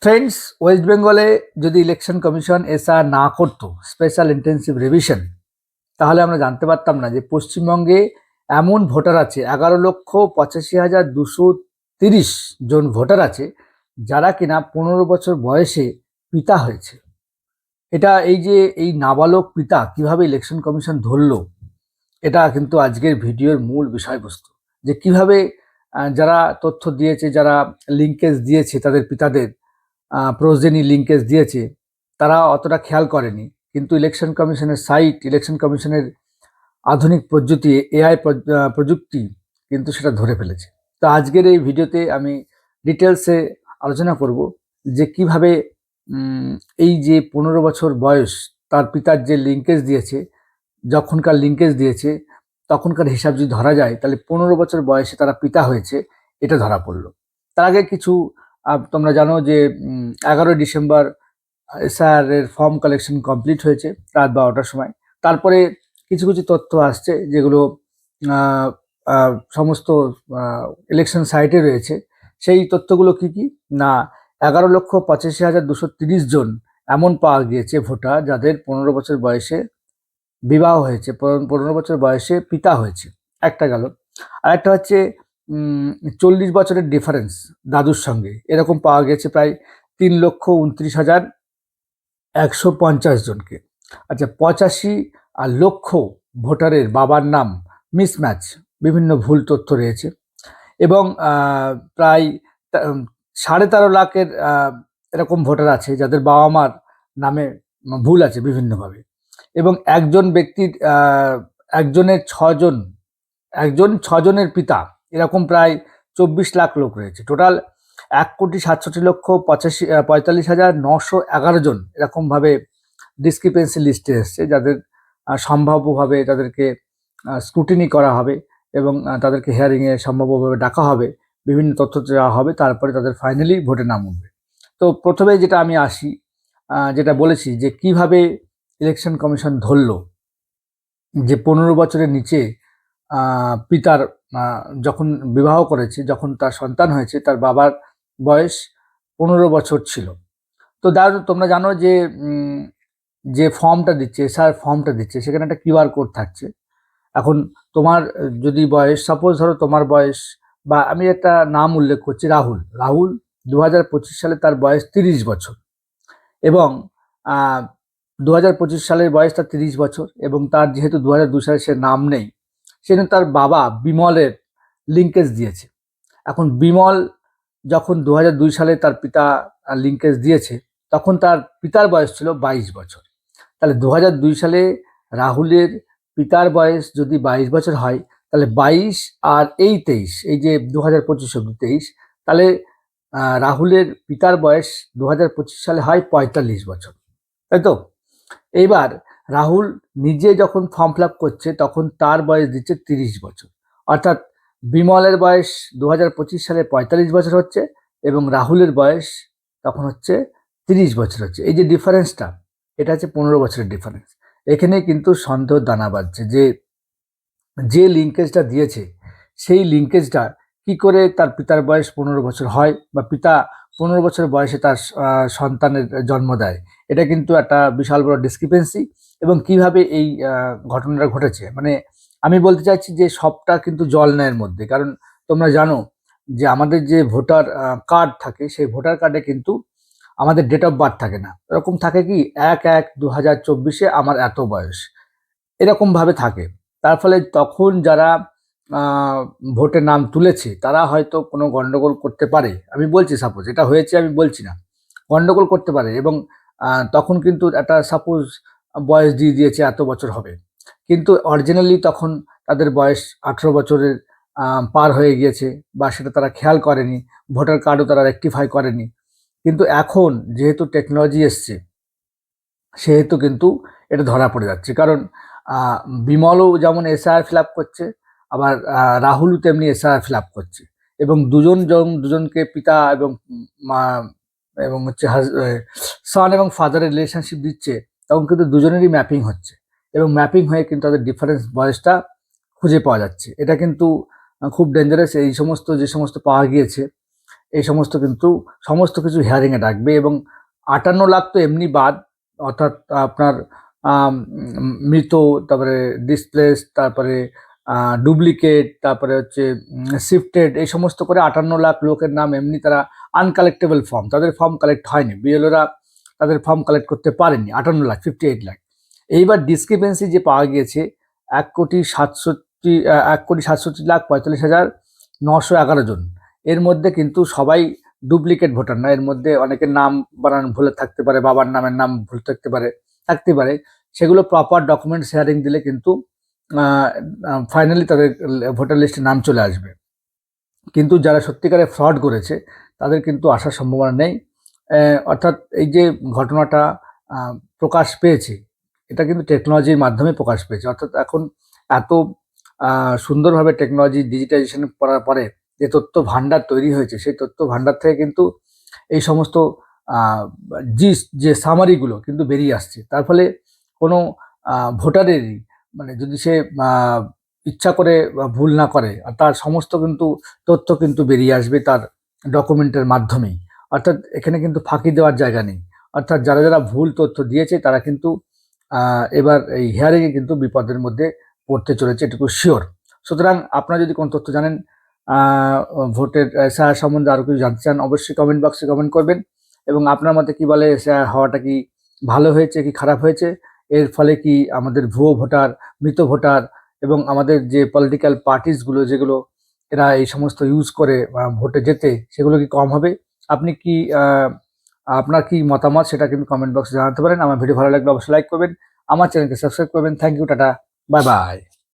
Friends, West বেঙ্গলে যদি election commission SR না করতো, স্পেশাল ইন্টেন্সিভ রিভিশন, তাহলে আমরা জানতে পারতাম না যে পশ্চিমবঙ্গে এমন ভোটার আছে 11,85,230 জন ভোটার আছে যারা কিনা 15 বছর বয়সে পিতা হয়েছে। এই নাবালক পিতা কিভাবে ইলেকশন কমিশন ধরলো, এটা কিন্তু আজকের ভিডিওর মূল বিষয়বস্তু। যে কিভাবে যারা তথ্য দিয়েছে, যারা লিঙ্কেজ দিয়েছে, তাদের পিতাদের প্রোজেনি লিঙ্কেজ দিয়েছে, তারা অতটা খেয়াল করেনি। কিন্তু ইলেকশন কমিশনের সাইট, ইলেকশন কমিশনের আধুনিক প্রযুক্তি, এআই প্রযুক্তি কিন্তু সেটা ধরে ফেলেছে। তো আজকের এই ভিডিওতে আমি ডিটেলসে আলোচনা করব যে কিভাবে এই যে 15 বছর বয়স, তার পিতার যে লিঙ্কেজ দিয়েছে, যখনকার লিঙ্কেজ দিয়েছে তখনকার হিসাব যদি ধরা যায়, তাহলে 15 বছর বয়সে তারা পিতা হয়েছে, এটা ধরা পড়লো। তার আগে কিছু তোমরা জানো যে 11 ডিসেম্বর এসআর এর ফর্ম কালেকশন কমপ্লিট হয়েছে রাত 12টার সময়। তারপরে কিছু কিছু তথ্য আসছে যেগুলো আহ, সমস্ত ইলেকশন সাইটে রয়েছে। সেই তথ্যগুলো কি কি না, 11,85,230 জন এমন পাওয়া গিয়েছে ভোটার যাদের 15 বছর বয়সে বিবাহ হয়েছে, 15 বছর বয়সে পিতা হয়েছে। একটা গেল। আর একটা হচ্ছে 40 বছরের ডিফারেন্স দাদুর সঙ্গে, এরকম পাওয়া গেছে প্রায় 3,29,150 জনকে। আচ্ছা, 85 লক্ষ ভোটারের বাবার নাম মিসম্যাচ, বিভিন্ন ভুল তথ্য রয়েছে। এবং প্রায় 13.5 লাখের এরকম ভোটার আছে যাদের বাবা মার নামে ভুল আছে বিভিন্নভাবে। এবং একজন ব্যক্তির একজন ছজনের পিতা, এরকম প্রায় 24 লাখ লোক রয়েছে। টোটাল 1,67,45,911 জন এরকমভাবে ডিসক্রিপেন্সি লিস্টে এসছে, যাদের সম্ভাব্যভাবে তাদেরকে স্ক্রুটিনি করা হবে এবং তাদেরকে হিয়ারিংয়ে সম্ভাব্যভাবে ডাকা হবে, বিভিন্ন তথ্য দেওয়া হবে, তারপরে তাদের ফাইনালি ভোটে নাম উঠবে। তো প্রথমে যেটা আমি আসি, যেটা বলেছি যে কিভাবে ইলেকশন কমিশন ধরলো যে 15 বছরের নিচে পিতার যখন বিবাহ করেছে, যখন তার সন্তান হয়েছে, তার বাবার বয়স 15 বছর ছিল। তো তোমরা জানো যে যে ফর্মটা দিচ্ছে, এসআর ফর্মটা দিচ্ছে, সেখানে একটা কিউআর কোড থাকছে। এখন তোমার যদি বয়স, সাপোজ ধরো তোমার বয়স, বা আমি একটা নাম উল্লেখ করছি, রাহুল। রাহুল 2025 সালে তার বয়স 30 বছর, এবং 2025 সালের বয়স তার 30 বছর, এবং তার যেহেতু 2002 সালে সে নাম নেই, সেজন্য তার বাবা বিমলের লিঙ্কেজ দিয়েছে। এখন বিমল যখন 2002 সালে তার পিতা লিঙ্কেজ দিয়েছে, তখন তার পিতার বয়স ছিল 22 বছর। তাহলে 2002 সালে রাহুলের পিতার বয়স যদি 22 বছর হয়, তাহলে 22 আর এই 23, এই যে 2025 অব্দি 23, তাহলে রাহুলের পিতার বয়স 2025 সালে হয় 45 বছর, তাই তো? এইবার রাহুল নিজে যখন ফর্ম ফিল আপ করছে, তখন তার বয়স দিচ্ছে 30 বছর। অর্থাৎ বিমলের বয়স 2025 সালে 45 বছর হচ্ছে, এবং রাহুলের বয়স তখন হচ্ছে 30 বছর হচ্ছে। এই যে ডিফারেন্সটা, এটা হচ্ছে 15 বছরের ডিফারেন্স। এখানে কিন্তু সন্দেহ দানা বাঁধছে যে যে লিঙ্কেজটা দিয়েছে, সেই লিঙ্কেজটা কি করে তার পিতার বয়স 15 বছর হয়, বা পিতা 15 বছর বয়সে তার সন্তানের জন্ম দেয়। এটা কিন্তু একটা বিশাল বড় ডিসক্রিপেন্সি। এবং কিভাবে এই ঘটনাটা ঘটেছে, মানে আমি বলতে চাইছি যে সবটা কিন্তু জল ন্যায়ের মধ্যে। কারণ তোমরা জানো যে আমাদের যে ভোটার কার্ড থাকে, সেই ভোটার কার্ডে কিন্তু আমাদের ডেট অফ বার্থ থাকে না। এরকম থাকে কি 1/1/2024 আমার এত বয়স, এরকম ভাবে থাকে। তার ফলে তখন যারা ভোটে নাম তুলেছে, তারা হয়তো কোনো গন্ডগোল করতে পারে। আমি বলছি সাপোজ এটা হয়েছে, আমি বলছি না, গন্ডগোল করতে পারে। এবং তখন কিন্তু একটা সাপোজ বয়স দিয়ে দিয়েছে এত বছর হবে, কিন্তু অরিজিনালি তখন তাদের বয়স 18 বছরের পার হয়ে গিয়েছে, বা সেটা তারা খেয়াল করেনি, ভোটার কার্ডও তারা রেকটিফাই করেনি। কিন্তু এখন যেহেতু টেকনোলজি এসছে, সেহেতু কিন্তু এটা ধরা পড়ে যাচ্ছে। কারণ আহ, বিমলও যেমন এসআইআর ফিল আপ করছে, আবার রাহুলও তেমনি এসআইআর ফিল আপ করছে, এবং দুজনকে পিতা এবং মা এবং হচ্ছে সন এবং ফাদারের রিলেশনশিপ দিচ্ছে, তখন কিন্তু দুজনেরই ম্যাপিং হচ্ছে, এবং ম্যাপিং হয়ে কিন্তু তাদের ডিফারেন্স বয়সটা খুঁজে পাওয়া যাচ্ছে। এটা কিন্তু খুব ডেঞ্জারাস। এই সমস্ত যে সমস্ত পাওয়া গিয়েছে, এই সমস্ত কিন্তু সমস্ত কিছু হিয়ারিংয়ে ডাকবে। এবং 58 লাখ তো এমনি বাদ, অর্থাৎ আপনার মৃত, তারপরে ডিসপ্লেস, তারপরে ডুপ্লিকেট, তারপরে হচ্ছে শিফটেড, এই সমস্ত করে 58 লাখ লোকের নাম এমনি তারা আনকালেক্টেবল ফর্ম, তাদের ফর্ম কালেক্ট হয়নি, বিএলওরা তাদের ফর্ম কালেক্ট করতে পারেনি। 58 লাখ, 58 লাখ। এইবার ডিসক্রিপেন্সি যে পাওয়া গিয়েছে 1,67,45,911 জন, এর মধ্যে কিন্তু সবাই ডুপ্লিকেট ভোটার না। এর মধ্যে অনেকের নাম বানান ভুলে থাকতে পারে, বাবার নামের নাম ভুল থাকতে পারে। সেগুলো প্রপার ডকুমেন্ট শেয়ারিং দিলে কিন্তু ফাইনালি তাদের ভোটার লিস্টে নাম চলে আসবে। কিন্তু যারা সত্যিকারে ফ্রড করেছে তাদের কিন্তু আসার সম্ভাবনা নেই। অর্থাৎ এই যে ঘটনাটা প্রকাশ পেয়েছে, এটা কিন্তু টেকনোলজির মাধ্যমে প্রকাশ পেয়েছে। অর্থাৎ এখন এত সুন্দরভাবে টেকনোলজি ডিজিটাইজেশন করার পরে যে তথ্য ভাণ্ডার তৈরি হয়েছে, সেই তথ্য ভাণ্ডার থেকে কিন্তু এই সমস্ত যে সামারিগুলো কিন্তু বেরিয়ে আসছে। তার ফলে কোনো ভোটারেরই মানে যদি সে ইচ্ছা করে ভুল না করে, আর তার সমস্ত কিন্তু তথ্য কিন্তু বেরিয়ে আসবে তার ডকুমেন্টের মাধ্যমেই। অর্থাৎ এখানে কিন্তু ফাঁকি দেওয়ার জায়গা নেই। অর্থাৎ যারা যারা ভুল তথ্য দিয়েছে তারা কিন্তু এবার এই হিয়ারিংয়ে কিন্তু বিপদের মধ্যে পড়তে চলেছে, এটুকু শিওর। সুতরাং আপনারা যদি কোনো তথ্য জানেন, ভোটের এসআইআর সম্বন্ধে আরও কিছু জানতে চান, অবশ্যই কমেন্ট বক্সে কমেন্ট করবেন। এবং আপনার মতে কী বলে, এসআইআর হওয়াটা কি ভালো হয়েছে কি খারাপ হয়েছে? এর ফলে কি আমাদের ভুয়ো ভোটার, মৃত ভোটার এবং আমাদের যে পলিটিক্যাল পার্টিসগুলো যেগুলো এরা এই সমস্ত ইউজ করে ভোটে যেতে, সেগুলো কি কম হবে? আপনি কি আপনার কি মতামত সেটা কিন্তু কমেন্ট বক্সে জানাতে পারেন। আমার ভিডিও ভালো লাগলে অবশ্যই লাইক করবেন, আমার চ্যানেলকে সাবস্ক্রাইব করবেন। Thank you, tata, bye by.